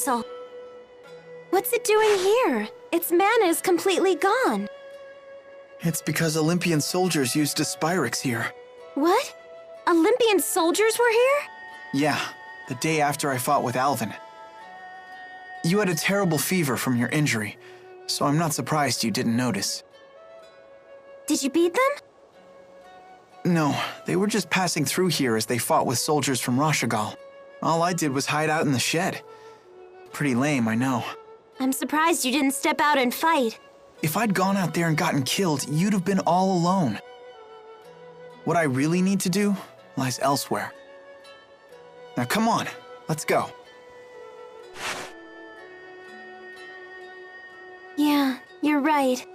vessel. What's it doing here? Its mana is completely gone. It's because Olympian soldiers used a Spyrix here. What? Olympian soldiers were here? Yeah, the day after I fought with Alvin. You had a terrible fever from your injury, so I'm not surprised you didn't notice. Did you beat them? No, they were just passing through here as they fought with soldiers from Rashigal. All I did was hide out in the shed. Pretty lame, I know. I'm surprised you didn't step out and fight. If I'd gone out there and gotten killed, you'd have been all alone. What I really need to do lies elsewhere. Now come on, let's go. Yeah, you're right.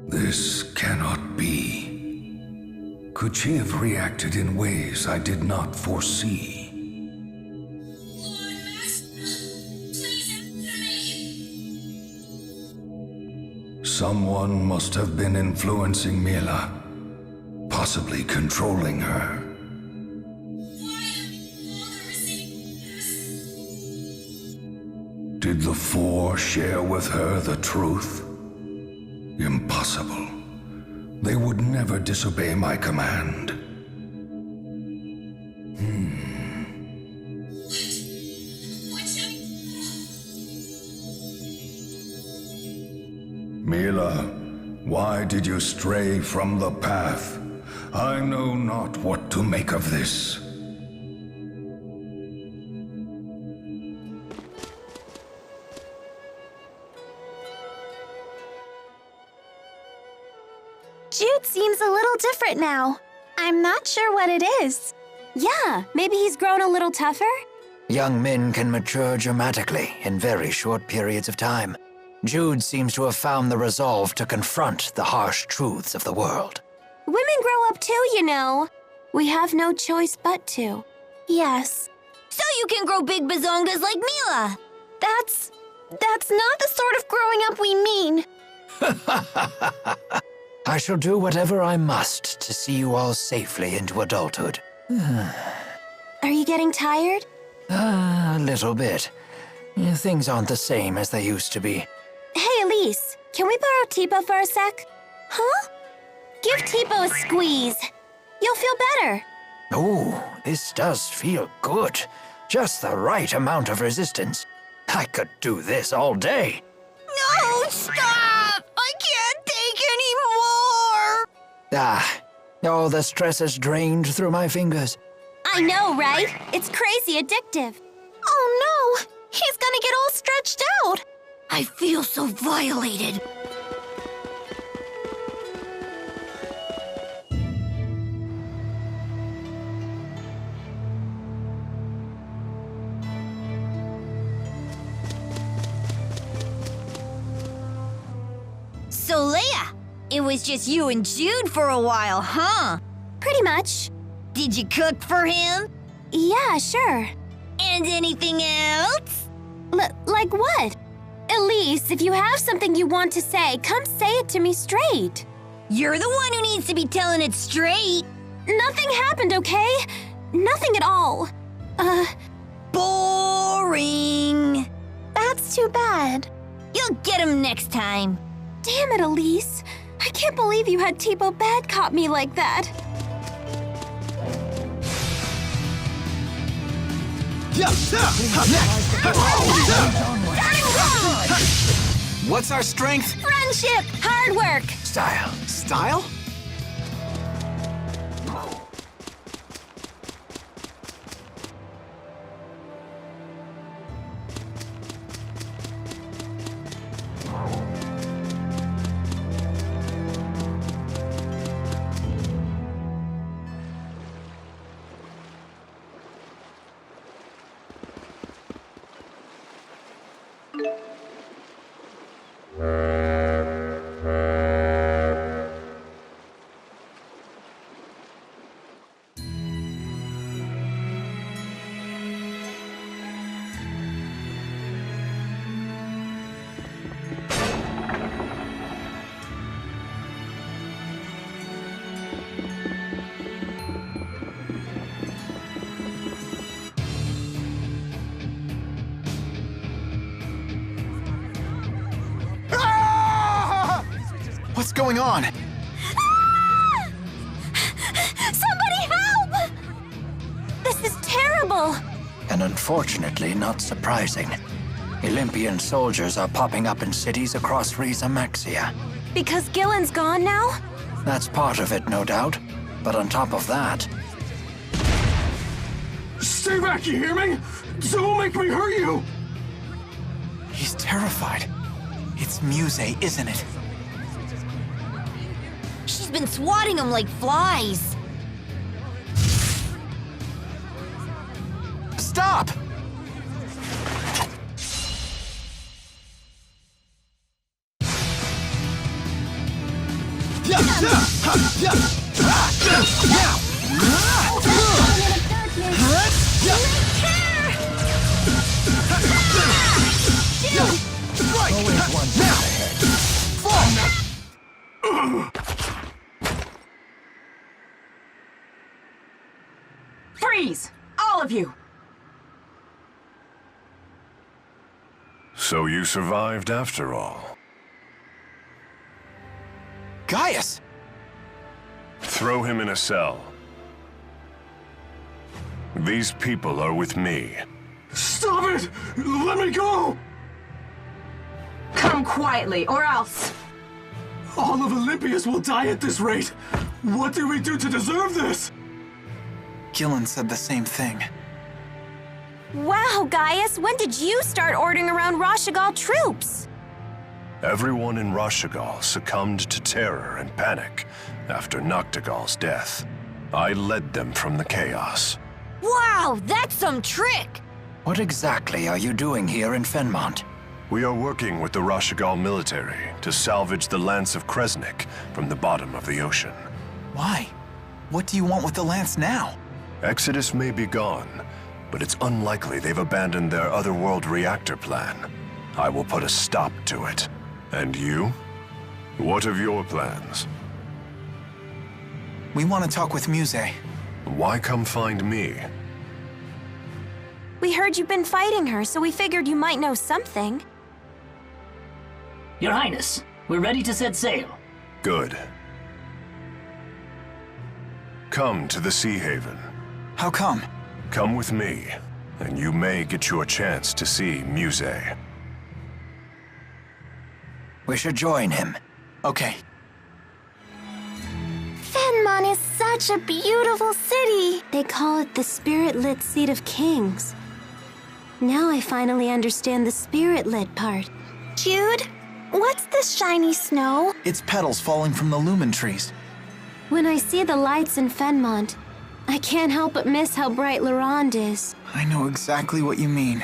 This cannot be. Could she have reacted in ways I did not foresee? Someone must have been influencing Mila, possibly controlling her. Did the Four share with her the truth? Impossible. They would never disobey my command. Mila, why did you stray from the path? I know not what to make of this. Jude seems a little different now. I'm not sure what it is. Yeah, maybe he's grown a little tougher? Young men can mature dramatically in very short periods of time. Jude seems to have found the resolve to confront the harsh truths of the world. Women grow up too, you know. We have no choice but to. Yes. So you can grow big bazongas like Mila. That's not the sort of growing up we mean. I shall do whatever I must to see you all safely into adulthood. Are you getting tired? A little bit. Things aren't the same as they used to be. Hey, Elise, can we borrow Tipo for a sec? Huh? Give Tipo a squeeze. You'll feel better. Oh, this does feel good. Just the right amount of resistance. I could do this all day. No, stop! I can't take anymore! All the stress is drained through my fingers. I know, right? It's crazy addictive. Oh no! He's gonna get all stretched out! I feel so violated. So, Leia, it was just you and Jude for a while, huh? Pretty much. Did you cook for him? Yeah, sure. And anything else? Like what? Elise, if you have something you want to say, come say it to me straight. You're the one who needs to be telling it straight. Nothing happened, okay? Nothing at all. Boring. That's too bad. You'll get him next time. Damn it, Elise. I can't believe you had Tipo bad cop me like that. What's our strength? Friendship! Hard work! Style. Style? What's going on? Ah! Somebody help! This is terrible. And unfortunately, not surprising. Olympian soldiers are popping up in cities across Riza Maxia. Because Gillen's gone now? That's part of it, no doubt. But on top of that... Stay back, you hear me? Don't make me hurt you! He's terrified. It's Muse, isn't it? She's been swatting them like flies. Stop! Freeze! All of you! So you survived after all. Gaius! Throw him in a cell. These people are with me. Stop it! Let me go! Come quietly, or else... All of Olympius will die at this rate! What did we do to deserve this? Gillen said the same thing. Wow, Gaius, when did you start ordering around Rashigal troops? Everyone in Rashigal succumbed to terror and panic after Noctigal's death. I led them from the chaos. Wow, that's some trick! What exactly are you doing here in Fenmont? We are working with the Rashigal military to salvage the Lance of Kresnik from the bottom of the ocean. Why? What do you want with the lance now? Exodus may be gone, but it's unlikely they've abandoned their otherworld reactor plan. I will put a stop to it. And you? What of your plans? We want to talk with Muse. Why come find me? We heard you've been fighting her, so we figured you might know something. Your Highness, we're ready to set sail. Good. Come to the Sea Haven. How come? Come with me, and you may get your chance to see Muse. We should join him. Okay. Fenmont is such a beautiful city. They call it the spirit-lit seat of kings. Now I finally understand the spirit-lit part. Jude, what's this shiny snow? It's petals falling from the lumen trees. When I see the lights in Fenmont, I can't help but miss how bright Laurent is. I know exactly what you mean.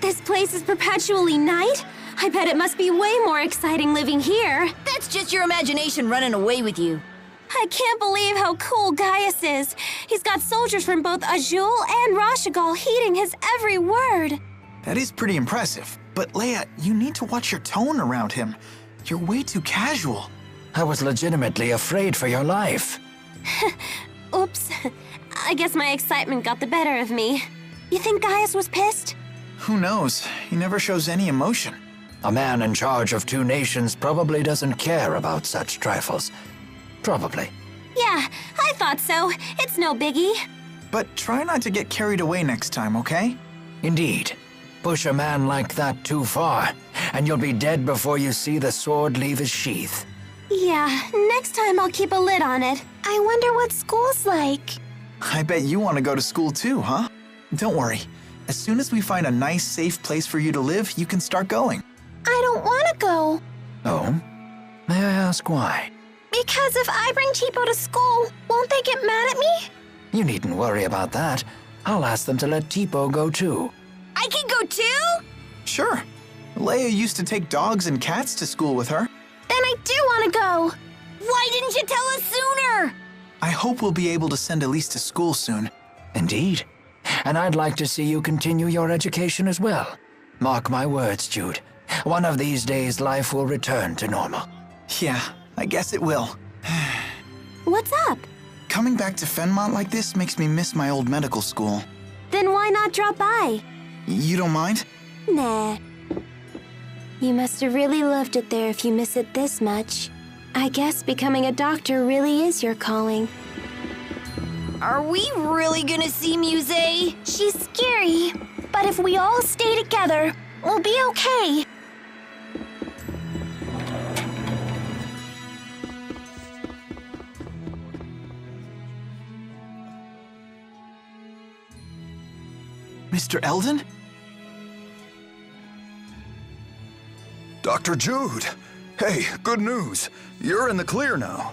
This place is perpetually night? I bet it must be way more exciting living here. That's just your imagination running away with you. I can't believe how cool Gaius is. He's got soldiers from both Azul and Rashigal heeding his every word. That is pretty impressive. But Leia, you need to watch your tone around him. You're way too casual. I was legitimately afraid for your life. Oops. I guess my excitement got the better of me. You think Gaius was pissed? Who knows? He never shows any emotion. A man in charge of 2 nations probably doesn't care about such trifles. Probably. Yeah, I thought so. It's no biggie. But try not to get carried away next time, okay? Indeed. Push a man like that too far, and you'll be dead before you see the sword leave his sheath. Yeah, next time I'll keep a lid on it. I wonder what school's like. I bet you want to go to school too, huh? Don't worry. As soon as we find a nice, safe place for you to live, you can start going. I don't want to go. Oh? May I ask why? Because if I bring Tipo to school, won't they get mad at me? You needn't worry about that. I'll ask them to let Tipo go too. I can go too? Sure. Leia used to take dogs and cats to school with her. Then I do want to go. Why didn't you tell us sooner? I hope we'll be able to send Elise to school soon. Indeed. And I'd like to see you continue your education as well. Mark my words, Jude. One of these days, life will return to normal. Yeah, I guess it will. What's up? Coming back to Fenmont like this makes me miss my old medical school. Then why not drop by? You don't mind? Nah. You must have really loved it there if you miss it this much. I guess becoming a doctor really is your calling. Are we really gonna see Muse? She's scary, but if we all stay together, we'll be okay. Mr. Eldon? Dr. Jude! Hey, good news. You're in the clear now.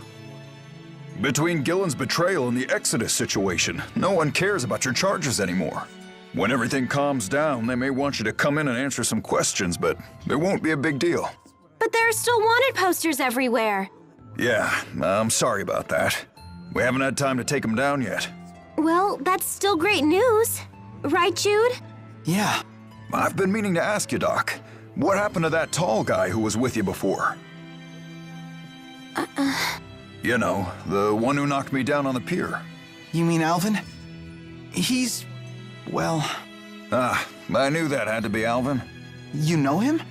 Between Gillen's betrayal and the Exodus situation, no one cares about your charges anymore. When everything calms down, they may want you to come in and answer some questions, but it won't be a big deal. But there are still wanted posters everywhere. Yeah, I'm sorry about that. We haven't had time to take them down yet. Well, that's still great news. Right, Jude? Yeah. I've been meaning to ask you, Doc. What happened to that tall guy who was with you before? You know, the one who knocked me down on the pier. You mean Alvin? He's... well... I knew that had to be Alvin. You know him?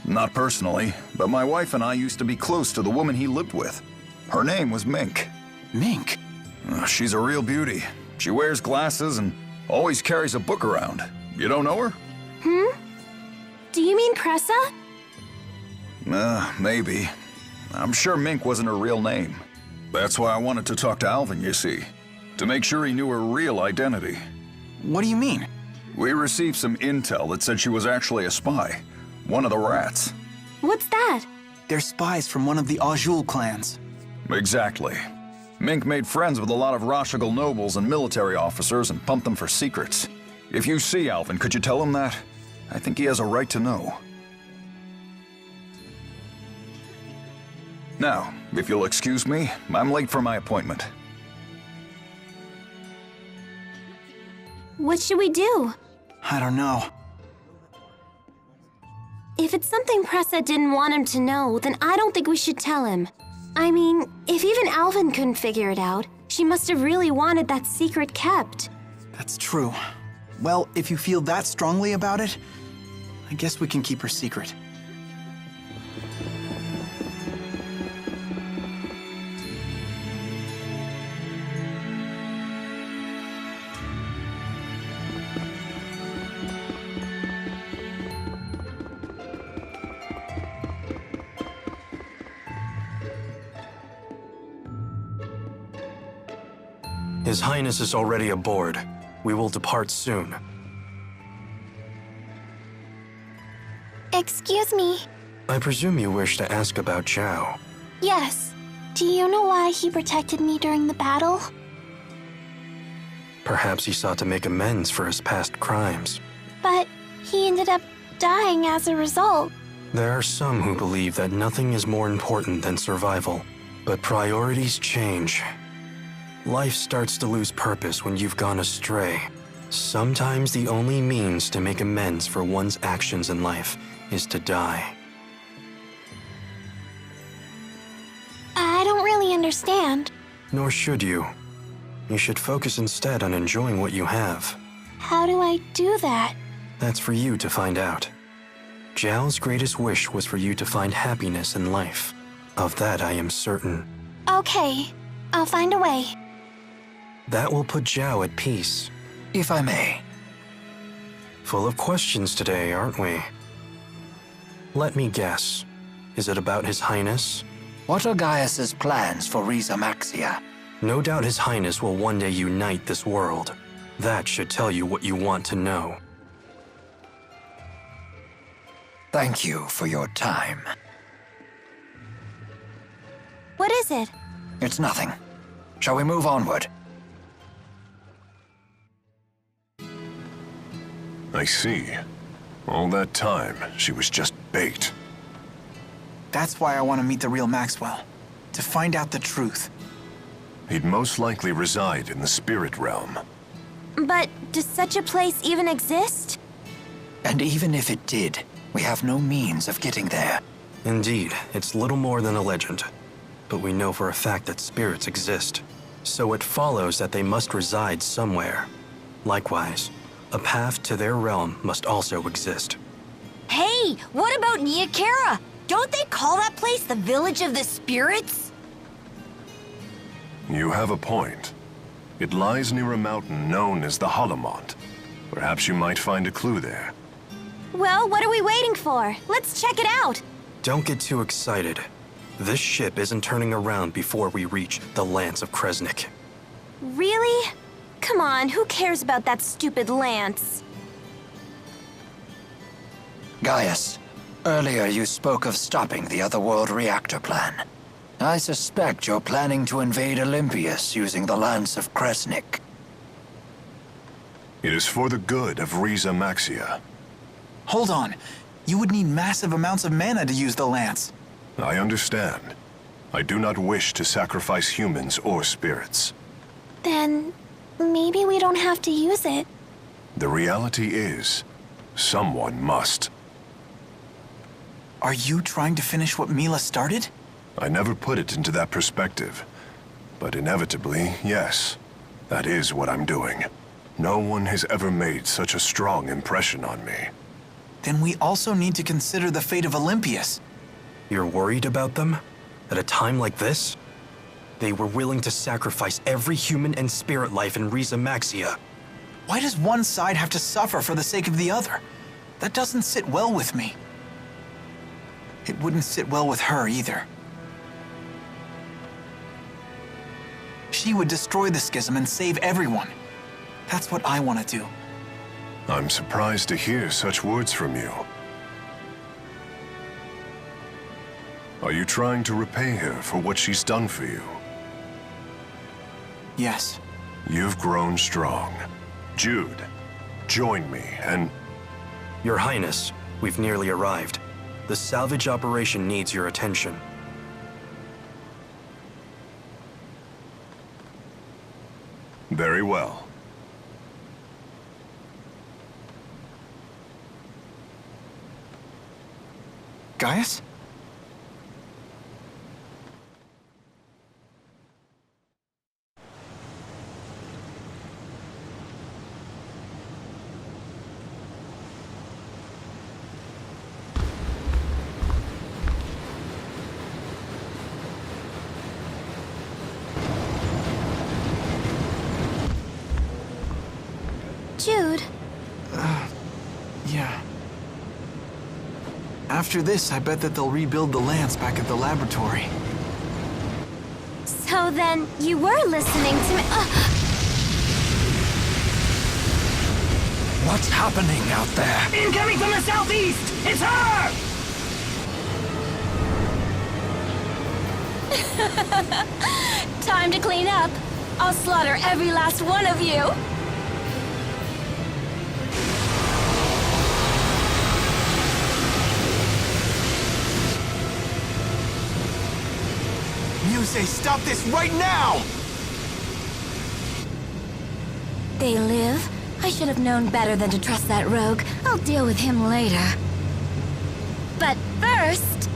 Not personally, but my wife and I used to be close to the woman he lived with. Her name was Mink. Mink? She's a real beauty. She wears glasses and always carries a book around. You don't know her? Do you mean Pressa? Maybe. I'm sure Mink wasn't her real name. That's why I wanted to talk to Alvin, you see. To make sure he knew her real identity. What do you mean? We received some intel that said she was actually a spy. One of the rats. What's that? They're spies from one of the Azul clans. Exactly. Mink made friends with a lot of Rashigal nobles and military officers and pumped them for secrets. If you see Alvin, could you tell him that? I think he has a right to know. Now, if you'll excuse me, I'm late for my appointment. What should we do? I don't know. If it's something Pressa didn't want him to know, then I don't think we should tell him. I mean, if even Alvin couldn't figure it out, she must have really wanted that secret kept. That's true. Well, if you feel that strongly about it, I guess we can keep her secret. His Highness is already aboard. We will depart soon. Excuse me. I presume you wish to ask about Zhao. Yes. Do you know why he protected me during the battle? Perhaps he sought to make amends for his past crimes. But he ended up dying as a result. There are some who believe that nothing is more important than survival. But priorities change. Life starts to lose purpose when you've gone astray. Sometimes the only means to make amends for one's actions in life is to die. I don't really understand. Nor should you. You should focus instead on enjoying what you have. How do I do that? That's for you to find out. Zhao's greatest wish was for you to find happiness in life. Of that I am certain. Okay, I'll find a way. That will put Zhao at peace. If I may. Full of questions today, aren't we? Let me guess. Is it about His Highness? What are Gaius's plans for Riza Maxia? No doubt His Highness will one day unite this world. That should tell you what you want to know. Thank you for your time. What is it? It's nothing. Shall we move onward? I see. All that time, she was just bait. That's why I want to meet the real Maxwell. To find out the truth. He'd most likely reside in the spirit realm. But does such a place even exist? And even if it did, we have no means of getting there. Indeed, it's little more than a legend. But we know for a fact that spirits exist. So it follows that they must reside somewhere. Likewise, a path to their realm must also exist. Hey, what about Niakara? Don't they call that place the Village of the Spirits? You have a point. It lies near a mountain known as the Holomont. Perhaps you might find a clue there. Well, what are we waiting for? Let's check it out. Don't get too excited. This ship isn't turning around before we reach the Lance of Kresnik. Really? Come on, who cares about that stupid lance? Gaius, earlier you spoke of stopping the Otherworld reactor plan. I suspect you're planning to invade Olympias using the Lance of Kresnik. It is for the good of Riza Maxia. Hold on. You would need massive amounts of mana to use the lance. I understand. I do not wish to sacrifice humans or spirits. Then maybe we don't have to use it. The reality is, someone must. Are you trying to finish what Mila started? I never put it into that perspective. But inevitably, yes. That is what I'm doing. No one has ever made such a strong impression on me. Then we also need to consider the fate of Olympias. You're worried about them? At a time like this? They were willing to sacrifice every human and spirit life in Riza Maxia. Why does one side have to suffer for the sake of the other? That doesn't sit well with me. It wouldn't sit well with her either. She would destroy the schism and save everyone. That's what I want to do. I'm surprised to hear such words from you. Are you trying to repay her for what she's done for you? Yes. You've grown strong. Jude, join me and... Your Highness, we've nearly arrived. The salvage operation needs your attention. Very well. Gaius? Jude. Yeah. After this, I bet that they'll rebuild the lance back at the laboratory. So then, you were listening to me. What's happening out there? Incoming from the southeast! It's her! Time to clean up. I'll slaughter every last one of you. Muse, stop this right now! They live? I should have known better than to trust that rogue. I'll deal with him later. But first...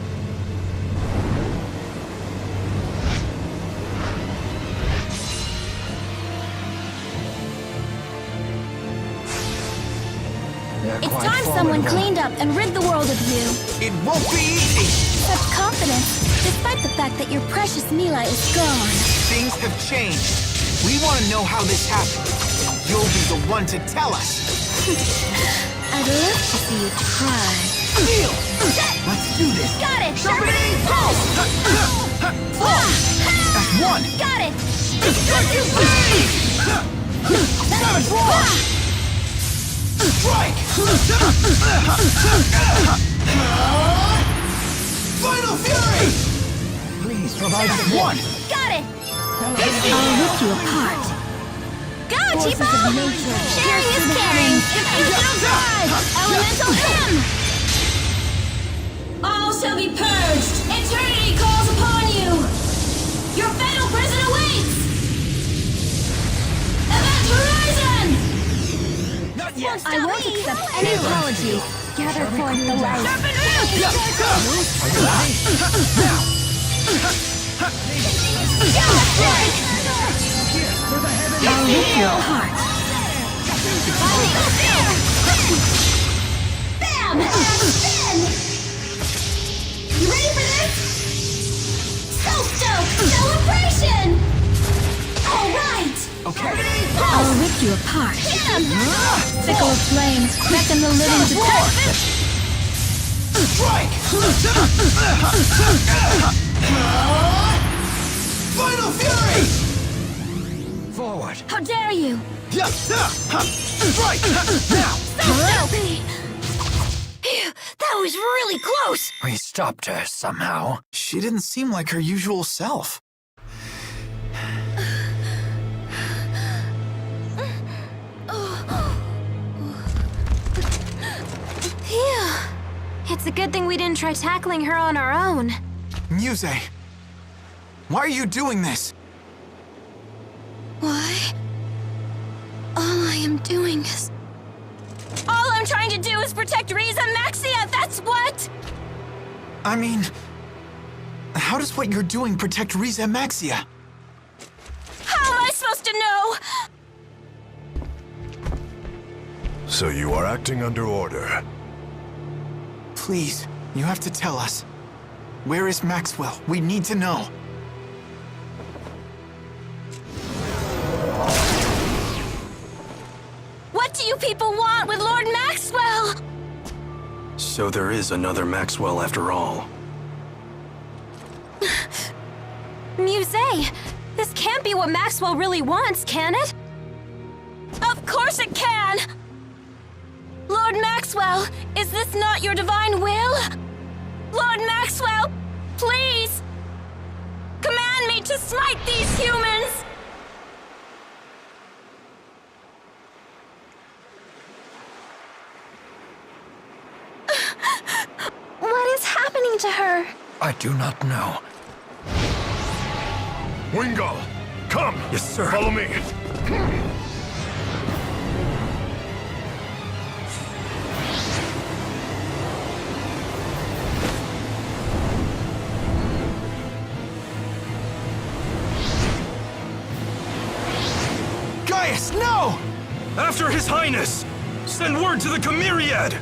It's time someone cleaned up and rid the world of you. It won't be easy! Such confidence, despite the fact that your precious Mila is gone. Things have changed. We want to know how this happened. You'll be the one to tell us. I'd love to see you try. Deal! Let's do this. Got it! Sharpening pulse! That's one! Got it! Destructive blade! Savage roar! Strike! Final fury! Please provide us one! Got it! I'll rip you apart. Go, Tipo! Sharing is caring! Dimensional drive! Elemental him! All shall be purged! Eternity calls upon you! Your fatal prison awaits! Event Horizon! Not yet! I won't accept any apology. Gather forth the light. I'll rip your heart. Bam! Spin! You ready for this? So stoked! Celebration! I'll rip you apart. Sickle of flame, beckon the living to death. Strike! Final Fury! Forward. How dare you? Strike! Now! Stop me! Phew, that was really close. We stopped her somehow. She didn't seem like her usual self. Phew. It's a good thing we didn't try tackling her on our own. Muse, why are you doing this? Why? All I am doing is... All I'm trying to do is protect Riza Maxia, that's what! I mean, how does what you're doing protect Riza Maxia? How am I supposed to know? So you are acting under order. Please, you have to tell us. Where is Maxwell? We need to know. What do you people want with Lord Maxwell? So there is another Maxwell after all. Muse, this can't be what Maxwell really wants, can it? Of course it can! Lord Maxwell, is this not your divine will? Lord Maxwell, please! Command me to smite these humans! What is happening to her? I do not know. Wingull, come! Yes, sir. Follow me. Gaius, no! After His Highness! Send word to the Chimeriad!